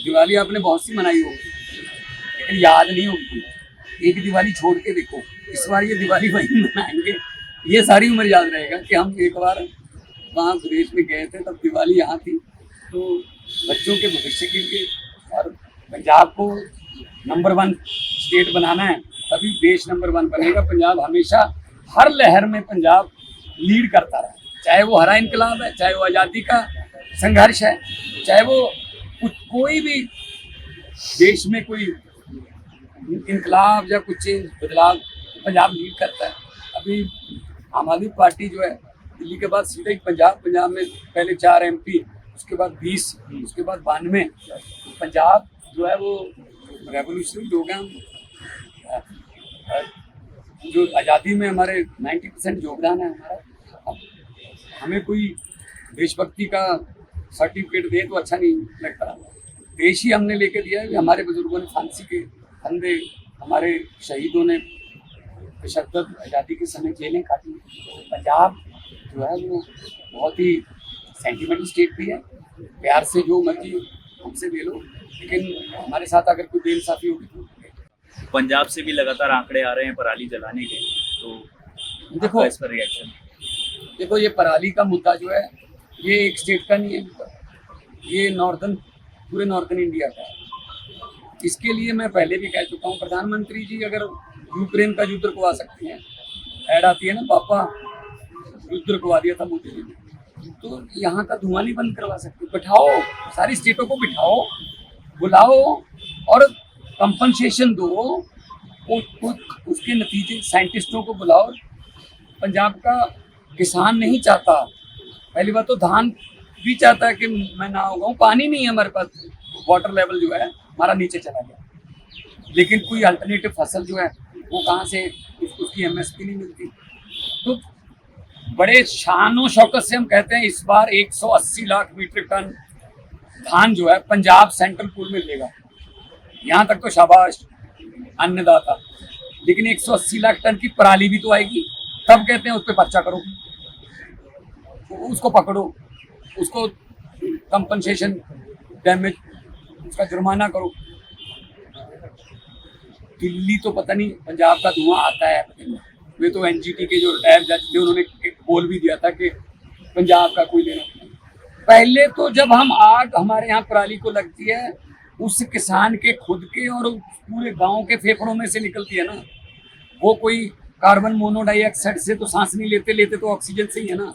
दिवाली आपने बहुत सी मनाई होगी लेकिन याद नहीं होगी। एक दिवाली छोड़ के देखो, इस बार ये दिवाली वहीं मनाएंगे, ये सारी उम्र याद रहेगा कि हम एक बार वहाँ विदेश में गए थे, तब दिवाली यहाँ थी। तो बच्चों के भविष्य के लिए और पंजाब को नंबर 1 स्टेट बनाना है, तभी देश नंबर 1 बनेगा। पंजाब हमेशा हर लहर में पंजाब लीड करता रहा, चाहे वो हरा इनकलाब है, चाहे वो आज़ादी का संघर्ष है, चाहे वो कोई भी देश में कोई इनकलाब या कुछ चेंज बदलाव, पंजाब लीड करता है। अभी आम आदमी पार्टी जो है दिल्ली के बाद सीधे ही पंजाब में पहले 4 MP, उसके बाद 20, उसके बाद 92। पंजाब जो है वो रेवोल्यूशनरी लोग हैं। जो आज़ादी में हमारे 90% योगदान है हमारा। अब हमें कोई देशभक्ति का सर्टिफिकेट दे तो अच्छा नहीं लगता। देश ही हमने लेके दिया है। हमारे बुजुर्गों ने फांसी के फंदे, हमारे शहीदों ने तशद्दुद आज़ादी के समय जेलें काटी। पंजाब जो है वो बहुत ही सेंटिमेंटल स्टेट भी है। प्यार से जो मर्जी हमसे ले लो, लेकिन हमारे साथ अगर कोई बेइंसाफी होगी तो पंजाब से भी लगातार आंकड़े आ रहे हैं पराली जलाने के, तो देखो इस पर रिएक्शन। देखो ये पराली का मुद्दा जो है ये एक स्टेट का नहीं है, ये पूरे नॉर्दर्न इंडिया का है। इसके लिए मैं पहले भी कह चुका हूँ, प्रधानमंत्री जी अगर यूक्रेन का युद्ध रुकवा सकते हैं, ऐड आती है ना, पापा युद्ध रुकवा दिया था मोदी जी ने, तो यहाँ का धुआं नहीं बंद करवा सकते। बिठाओ, सारी स्टेटों को बिठाओ, बुलाओ और कंपनसेशन दो। उसके नतीजे साइंटिस्टों को बुलाओ। पंजाब का किसान नहीं चाहता, पहली बात तो धान भी चाहता है कि मैं ना उगाऊं, पानी नहीं है हमारे पास, वाटर लेवल जो है हमारा नीचे चला गया। लेकिन कोई अल्टरनेटिव फसल जो है वो कहाँ से, उसकी MSP नहीं मिलती। तो बड़े शान शौकत से हम कहते हैं इस बार 180 लाख मीट्रिक टन धान जो है पंजाब सेंट्रल पूल में लेगा। यहाँ तक तो शाबाश अन्नदाता, लेकिन 180 लाख टन की पराली भी तो आएगी। तब कहते हैं उस पर पर्चा करो, उसको पकड़ो, उसको कंपनसेशन, डैमेज, उसका जुर्माना करो। दिल्ली तो पता नहीं पंजाब का धुआं आता है, वे तो NGT के जो रिटायर जज थे उन्होंने एक बोल भी दिया था कि पंजाब का कोई लेना नहीं। पहले तो जब हम आग हमारे यहाँ पराली को लगती है, उस किसान के खुद के और पूरे गांव के फेफड़ों में से निकलती है ना, वो कोई कार्बन मोनोडाइऑक्साइड से तो सांस नहीं लेते तो ऑक्सीजन से ही है ना।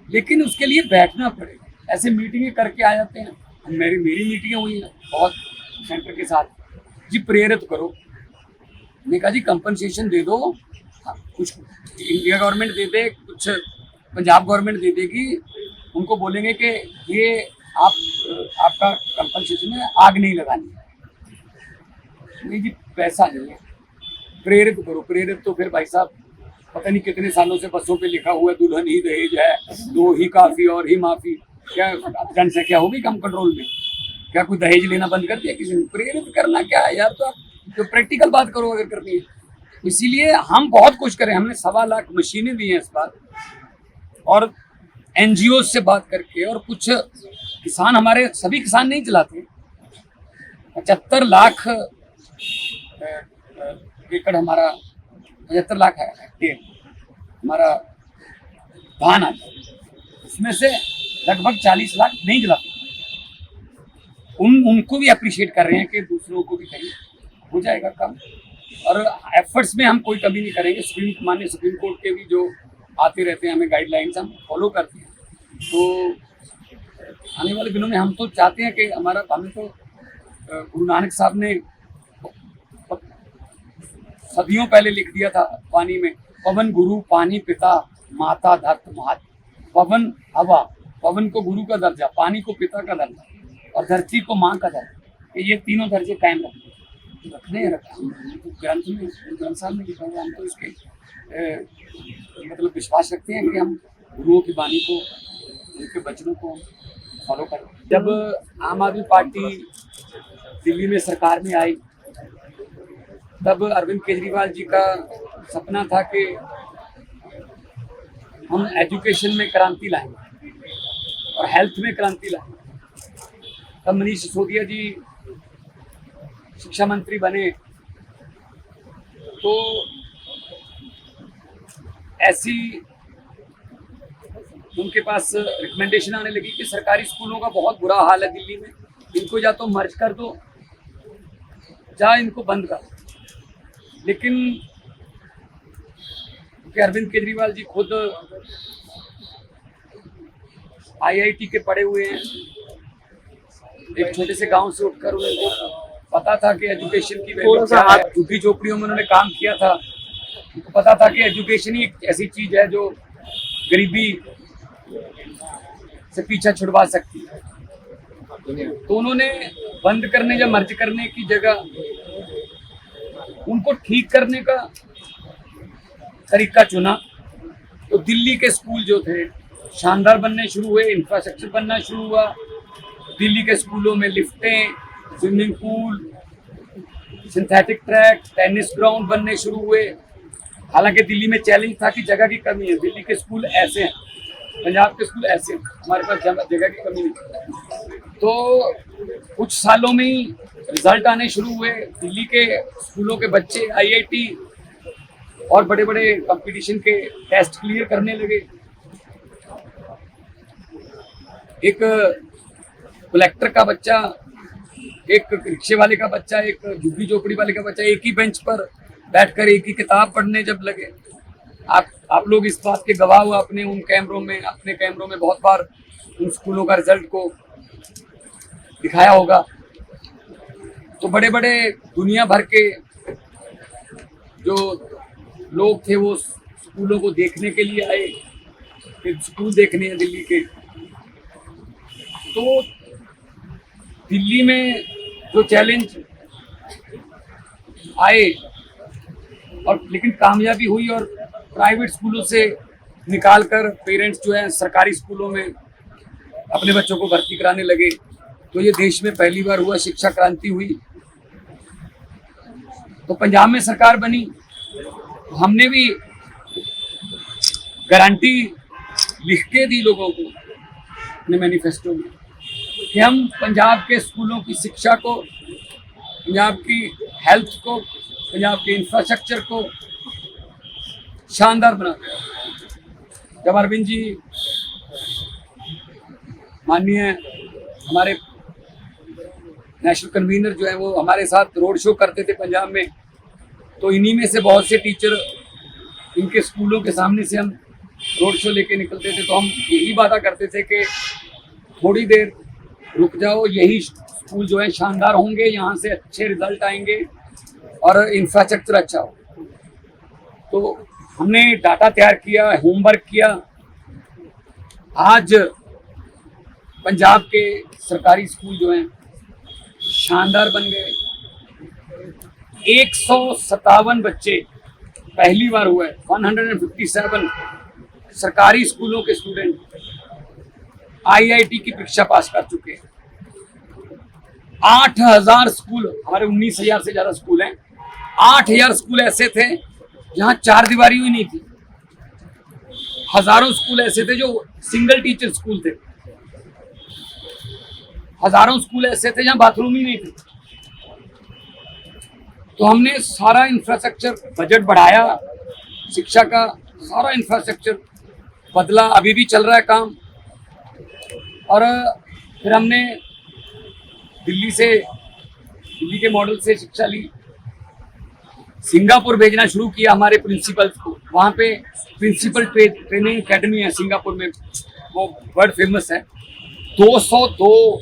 लेकिन उसके लिए बैठना पड़ेगा। ऐसे मीटिंगें करके आ जाते हैं, मेरी मीटिंगें हुई हैं बहुत सेंटर के साथ, जी प्रेरित करो। मैंने कहा जी कंपनसेशन दे दो, कुछ इंडिया गवर्नमेंट दे दे, कुछ पंजाब गवर्नमेंट दे देगी। उनको बोलेंगे कि ये आपका कंपनसेशन है, आग नहीं लगानी है। नहीं जी पैसा नहीं है, प्रेरित करो। प्रेरित तो फिर भाई साहब पता नहीं कितने सालों से बसों पे लिखा हुआ है दुल्हन ही दहेज है, दो ही काफी और ही माफी। क्या जनसंख्या होगी कम कंट्रोल में? क्या कोई दहेज लेना बंद कर दिया किसी ने? प्रेरित करना क्या है यार, तो आप जो प्रैक्टिकल बात करो अगर करनी है। इसीलिए हम बहुत कुछ करें, हमने 2.25 लाख मशीनें दी हैं इस बार, और NGO से बात करके, और कुछ किसान, हमारे सभी किसान नहीं चलाते, 75 लाख एकड़ हमारा, 75 लाख है हेक्टेयर हमारा धान आता है, उसमें से लगभग 40 लाख नहीं जलाते। उनको भी अप्रिशिएट कर रहे हैं कि दूसरों को भी कहीं हो जाएगा कम, और एफर्ट्स में हम कोई कमी नहीं करेंगे। सुप्रीम कोर्ट के भी जो आते रहते हैं हमें गाइडलाइंस, हम फॉलो करते हैं। तो आने वाले दिनों में हम तो चाहते हैं कि हमें तो गुरु नानक साहब ने सदियों पहले लिख दिया था पानी में, पवन गुरु पानी पिता माता धरत मात। पवन हवा, पवन को गुरु का दर्जा, पानी को पिता का दर्जा, और धरती को माँ का दर्जा। ये तीनों दर्जे कायम रखने ग्रंथ साहब ने लिखा है। हम तो इसके मतलब विश्वास रखते हैं कि हम गुरुओं की वाणी को, उनके वचनों को फॉलो करें। जब आम आदमी पार्टी दिल्ली में सरकार में आई, तब अरविंद केजरीवाल जी का सपना था कि हम एजुकेशन में क्रांति लाएंगे और हेल्थ में क्रांति लाएंगे। तब मनीष सिसोदिया जी शिक्षा मंत्री बने तो ऐसी उनके पास रिकमेंडेशन आने लगी कि सरकारी स्कूलों का बहुत बुरा हाल है दिल्ली में, इनको या तो मर्ज कर दो या इनको बंद कर दो। लेकिन क्योंकि अरविंद केजरीवाल जी खुद आईआईटी के पढ़े हुए हैं, एक छोटे से गांव से उठकर उनको पता था कि एजुकेशन की वैल्यू क्या है। झुग्गी झोपड़ियों में उन्होंने काम किया था, उनको पता था कि एजुकेशन ही एक ऐसी चीज है जो गरीबी से पीछा छुड़वा सकती है। तो उन्होंने बंद करने या मर्ज करने की जगह उनको ठीक करने का तरीका चुना। तो दिल्ली के स्कूल जो थे शानदार बनने शुरू हुए, इंफ्रास्ट्रक्चर बनना शुरू हुआ। दिल्ली के स्कूलों में लिफ्टें, swimming pool, synthetic track, tennis ground बनने शुरू हुए। हालांकि दिल्ली में चैलेंज था कि जगह की कमी है, दिल्ली के स्कूल ऐसे हैं, पंजाब के स्कूल ऐसे हैं, हमारे पास जगह की कमी नहीं। तो कुछ सालों में ही रिजल्ट आने शुरू हुए। दिल्ली के स्कूलों के बच्चे आईआईटी और बड़े बड़े कंपटीशन के टेस्ट क्लियर करने लगे। एक कलेक्टर का बच्चा, एक रिक्शे वाले का बच्चा, एक झुग्गी झोपड़ी वाले का बच्चा एक ही बेंच पर बैठकर एक ही किताब पढ़ने जब लगे। आप लोग इस बात के गवाह हुआ अपने कैमरों में बहुत बार उन स्कूलों का रिजल्ट को दिखाया होगा। तो बड़े बड़े दुनिया भर के जो लोग थे वो स्कूलों को देखने के लिए आए कि स्कूल देखने हैं दिल्ली के। तो दिल्ली में जो चैलेंज आए और लेकिन कामयाबी हुई और प्राइवेट स्कूलों से निकालकर पेरेंट्स जो है सरकारी स्कूलों में अपने बच्चों को भर्ती कराने लगे। तो ये देश में पहली बार हुआ, शिक्षा क्रांति हुई। तो पंजाब में सरकार बनी, हमने भी गारंटी लिख के दी लोगों को अपने मैनिफेस्टो में कि हम पंजाब के स्कूलों की शिक्षा को, पंजाब की हेल्थ को, पंजाब के इंफ्रास्ट्रक्चर को शानदार बनाते हैं। जब अरविंद जी माननीय हमारे नेशनल कन्वीनर जो है वो हमारे साथ रोड शो करते थे पंजाब में, तो इन्हीं में से बहुत से टीचर इनके स्कूलों के सामने से हम रोड शो लेके निकलते थे। तो हम यही वादा करते थे कि थोड़ी देर रुक जाओ, यही स्कूल जो है शानदार होंगे, यहाँ से अच्छे रिजल्ट आएंगे और इंफ्रास्ट्रक्चर अच्छा हो। तो हमने डाटा तैयार किया, होमवर्क किया। आज पंजाब के सरकारी स्कूल जो हैं शानदार बन गए। 157 बच्चे पहली बार हुआ है, 157 सरकारी स्कूलों के स्टूडेंट आईआईटी की परीक्षा पास कर चुके हैं। 8000 स्कूल, हमारे 19,000 से ज्यादा स्कूल हैं, 8000 स्कूल ऐसे थे जहां चार दीवारी हुई नहीं थी। हजारों स्कूल ऐसे थे जो सिंगल टीचर स्कूल थे। हजारों स्कूल ऐसे थे जहां बाथरूम ही नहीं थे। तो हमने सारा इंफ्रास्ट्रक्चर, बजट बढ़ाया, शिक्षा का सारा इंफ्रास्ट्रक्चर बदला, अभी भी चल रहा है काम। और फिर हमने दिल्ली के मॉडल से शिक्षा ली, सिंगापुर भेजना शुरू किया हमारे प्रिंसिपल्स को। वहाँ पे प्रिंसिपल ट्रेनिंग एकेडमी है सिंगापुर में, वो वर्ल्ड फेमस है। 202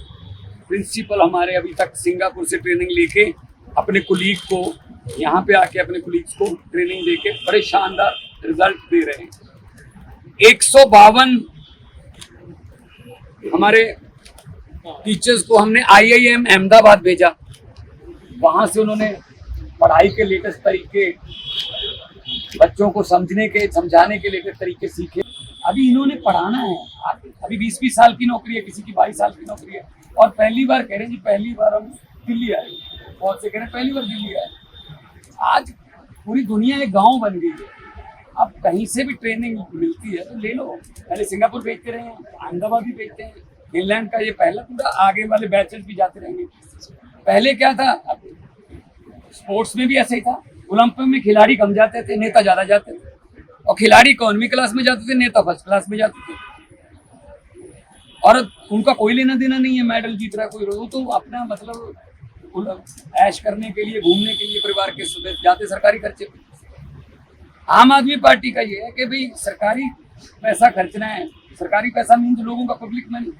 प्रिंसिपल हमारे अभी तक सिंगापुर से ट्रेनिंग लेके अपने कुलीग को, यहाँ पे आके अपने कुलीग्स को ट्रेनिंग देके बड़े शानदार रिजल्ट दे रहे हैं। 152 हमारे टीचर्स को हमने IIM अहमदाबाद भेजा, वहाँ से उन्होंने पढ़ाई के लेटेस्ट तरीके, बच्चों को समझाने के लेटेस्ट तरीके सीखे। अभी इन्होंने पढ़ाना है, अभी 20-20 साल की नौकरी है, किसी की 22 साल की नौकरी है, और पहली बार कह रहे हैं जी पहली बार हम दिल्ली आए, बहुत से कह रहे हैं पहली बार दिल्ली आए। आज पूरी दुनिया एक गांव बन गई है, अब कहीं से भी ट्रेनिंग मिलती है तो ले लो। पहले सिंगापुर भेजते रहे हैं, अहमदाबाद भी भेजते हैं, फिनलैंड का ये पहला पूरा, आगे वाले बैचेस भी जाते रहेंगे। पहले क्या था, अब स्पोर्ट्स में भी ऐसा ही था। ओलंपिक में खिलाड़ी कम जाते थे, नेता ज्यादा जाते थे, और खिलाड़ी इकोनॉमी क्लास में जाते थे, नेता फर्स्ट क्लास में जाते थे, और उनका कोई लेना देना नहीं है मेडल जीत रहा है कोई, वो तो अपना मतलब ऐश करने के लिए, घूमने के लिए परिवार के सदस्य जाते सरकारी खर्चे पे। आम आदमी पार्टी का ये है कि भाई सरकारी पैसा खर्चना है, सरकारी पैसा मीन्स लोगों का पब्लिक मनी,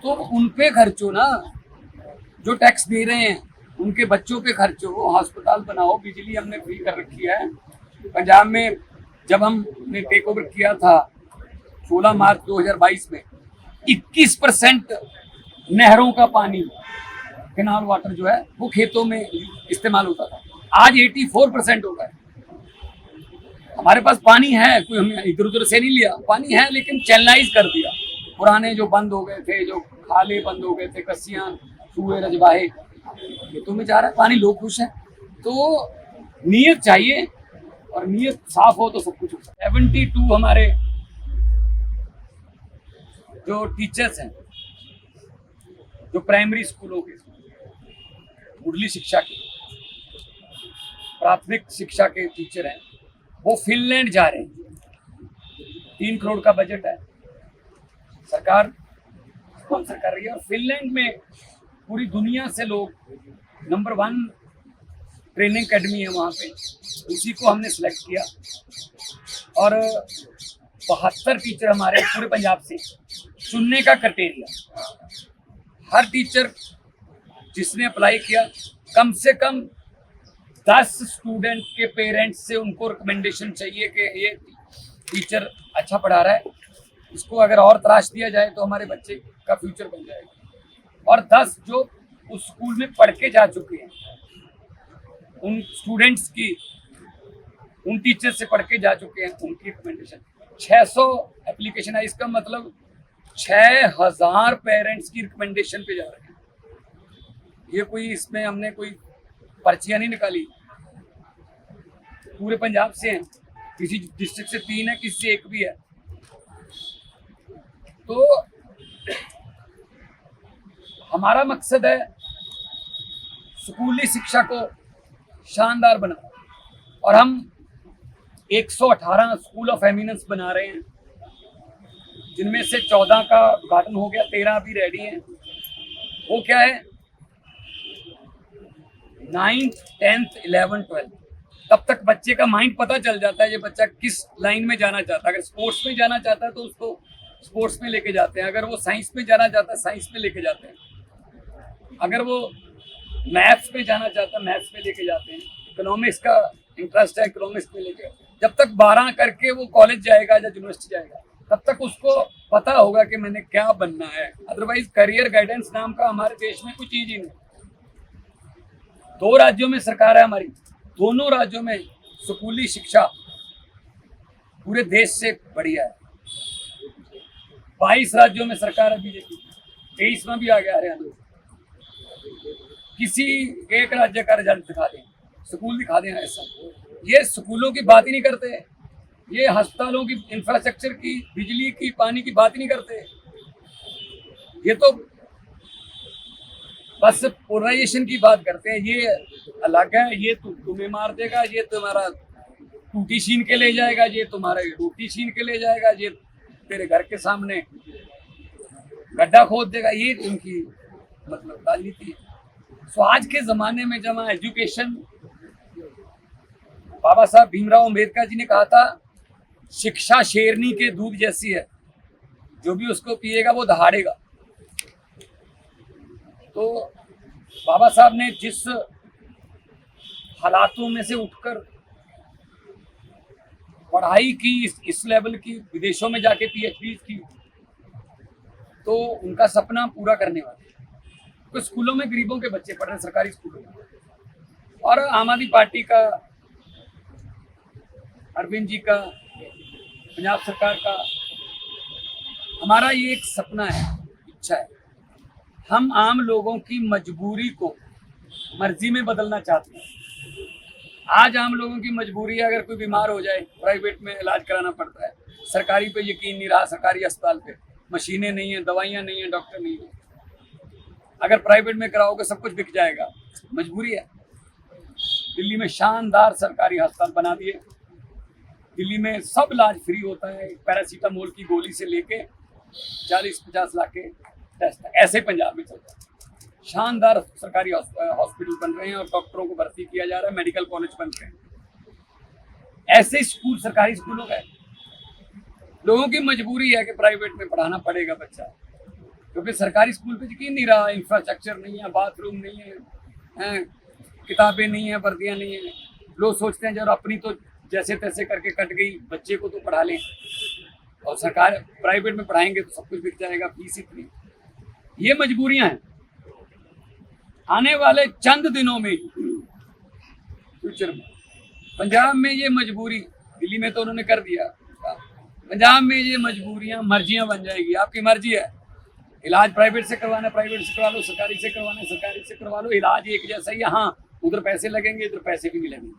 तो उन पे खर्चो ना, जो टैक्स दे रहे हैं उनके बच्चों पे खर्चो, अस्पताल बनाओ, बिजली हमने फ्री कर रखी है। पंजाब में जब हमने टेक ओवर किया था 16 मार्च 2022 में, 21% नहरों का पानी, कैनाल वाटर जो है वो खेतों में इस्तेमाल होता था, आज 84% हो गया। हमारे पास पानी है, कोई हमने इधर उधर से नहीं लिया, पानी है लेकिन चैनलाइज कर दिया। पुराने जो बंद हो गए थे, जो खाले बंद हो गए थे, कस्सियां, कुएं, रजवाहे, खेतों में जा रहा है पानी, लोग खुश हैं। तो नीयत चाहिए, और नीयत साफ हो तो सब कुछ हो सकता है। 72 हमारे जो टीचर्स हैं, जो प्राइमरी स्कूलों के, मुढ़ली शिक्षा के, प्राथमिक शिक्षा के टीचर हैं, वो फिनलैंड जा रहे हैं। 3 करोड़ का बजट है, सरकार स्पॉन्सर कर रही है, और फिनलैंड में पूरी दुनिया से लोग, नंबर 1 ट्रेनिंग अकेडमी है वहाँ पे, उसी को हमने सिलेक्ट किया, और 72 टीचर हमारे पूरे पंजाब से चुनने का क्राइटेरिया, हर टीचर जिसने अप्लाई किया कम से कम 10 स्टूडेंट के पेरेंट्स से उनको रिकमेंडेशन चाहिए कि ये टीचर अच्छा पढ़ा रहा है, इसको अगर और तराश दिया जाए तो हमारे बच्चे का फ्यूचर बन जाएगा। और 10 जो उस स्कूल में पढ़ के जा चुके हैं, उन स्टूडेंट्स की, उन टीचर से पढ़ के जा चुके हैं, उनकी रिकमेंडेशन। 600 एप्लीकेशन है, इसका मतलब 6000 पेरेंट्स की रिकमेंडेशन पे जा रहे हैं। ये कोई, इसमें हमने कोई पर्चियां नहीं निकाली, पूरे पंजाब से हैं, किसी डिस्ट्रिक्ट से 3 है, किसी से 1 भी है। तो हमारा मकसद है स्कूली शिक्षा को शानदार बनाना, और हम 118 स्कूल ऑफ एमिनेंस बना रहे हैं, जिनमें से 14 का उद्घाटन हो गया, 13 अभी रेडी हैं। वो क्या है, 9th 10th 11th 12th, तब तक बच्चे का माइंड पता चल जाता है ये बच्चा किस लाइन में जाना चाहता है। अगर स्पोर्ट्स में जाना चाहता है तो उसको स्पोर्ट्स में लेके जाते हैं, अगर वो साइंस में जाना चाहता है साइंस में लेके जाते हैं, अगर वो मैथ्स में जाना चाहता है मैथ्स में लेके जाते हैं, इकोनॉमिक्स का इंटरेस्ट है इकोनॉमिक्स में लेके। जब तक 12 करके वो कॉलेज जाएगा या यूनिवर्सिटी जाएगा, तब तक उसको पता होगा कि मैंने क्या बनना है। अदरवाइज करियर गाइडेंस नाम का हमारे देश में कुछ चीज ही नहीं। 2 राज्यों में सरकार है हमारी, दोनों राज्यों में स्कूली शिक्षा पूरे देश से बढ़िया है। 22 राज्यों में सरकार है बीजेपी, 23 में भी आ गया हरियाणा। किसी एक राज्य का रिजल्ट दिखा दें, स्कूल दिखा दें, ऐसा। ये स्कूलों की बात ही नहीं करते, ये अस्पतालों की, इंफ्रास्ट्रक्चर की, बिजली की, पानी की बात ही नहीं करते। ये तो बस पोलराइजेशन की बात करते हैं, ये अलग है, ये तुम्हें मार देगा, ये तुम्हारा टूटी छीन के ले जाएगा, ये तुम्हारे रोटी छीन के ले जाएगा, ये तेरे घर के सामने गड्ढा खोद देगा, ये उनकी मतलब राजनीति है। सो आज के ज़माने में जब एजुकेशन, बाबा साहब भीमराव अंबेडकर जी ने कहा था, शिक्षा शेरनी के दूध जैसी है, जो भी उसको पिएगा वो दहाड़ेगा। तो बाबा साहब ने जिस हालातों में से उठकर पढ़ाई की, इस लेवल की, विदेशों में जाके पीएचडी की, तो उनका सपना पूरा करने वाले। तो स्कूलों में गरीबों के बच्चे पढ़ रहे हैं, सरकारी स्कूलों में। और आम आदमी पार्टी का, अरविंद जी का, पंजाब सरकार का, हमारा ये एक सपना है, इच्छा है। हम आम लोगों की मजबूरी को मर्जी में बदलना चाहते हैं। आज आम लोगों की मजबूरी है, अगर कोई बीमार हो जाए प्राइवेट में इलाज कराना पड़ता है, सरकारी पे यकीन नहीं रहा, सरकारी अस्पताल पे मशीनें नहीं है, दवाइयाँ नहीं है, डॉक्टर नहीं है। अगर प्राइवेट में कराओगे सब कुछ बिक जाएगा, मजबूरी है। दिल्ली में शानदार सरकारी अस्पताल बना दिए। दिल्ली में सब इलाज फ्री होता है, पैरासीटामोल की गोली से लेके 40-50 लाख के टेस्ट तक, ऐसे पंजाब में चलता है। शानदार सरकारी हॉस्पिटल बन रहे हैं और डॉक्टरों को भर्ती किया जा रहा है, मेडिकल कॉलेज बन रहे हैं। ऐसे स्कूल, सरकारी स्कूल हो गए। लोगों की मजबूरी है कि प्राइवेट में पढ़ाना पड़ेगा बच्चा, क्योंकि सरकारी स्कूल पे यकीन नहीं रहा, इंफ्रास्ट्रक्चर नहीं है, बाथरूम नहीं है, किताबें नहीं है, वर्दियाँ नहीं है। लोग सोचते हैं जब अपनी तो जैसे तैसे करके कट गई, बच्चे को तो पढ़ा लें, और सरकार प्राइवेट में पढ़ाएंगे तो सब कुछ बिक जाएगा, फीस इतनी। ये मजबूरियां हैं। आने वाले चंद दिनों में फ्यूचर में पंजाब में ये मजबूरी, दिल्ली में तो उन्होंने कर दिया, पंजाब में ये मजबूरियां मर्जियां बन जाएगी। आपकी मर्जी है, इलाज प्राइवेट से करवाना प्राइवेट से करवा लो, सरकारी से करवाना सरकारी से करवा लो, इलाज एक जैसा ही है। हाँ, उधर पैसे लगेंगे, इधर पैसे भी नहीं लगेंगे।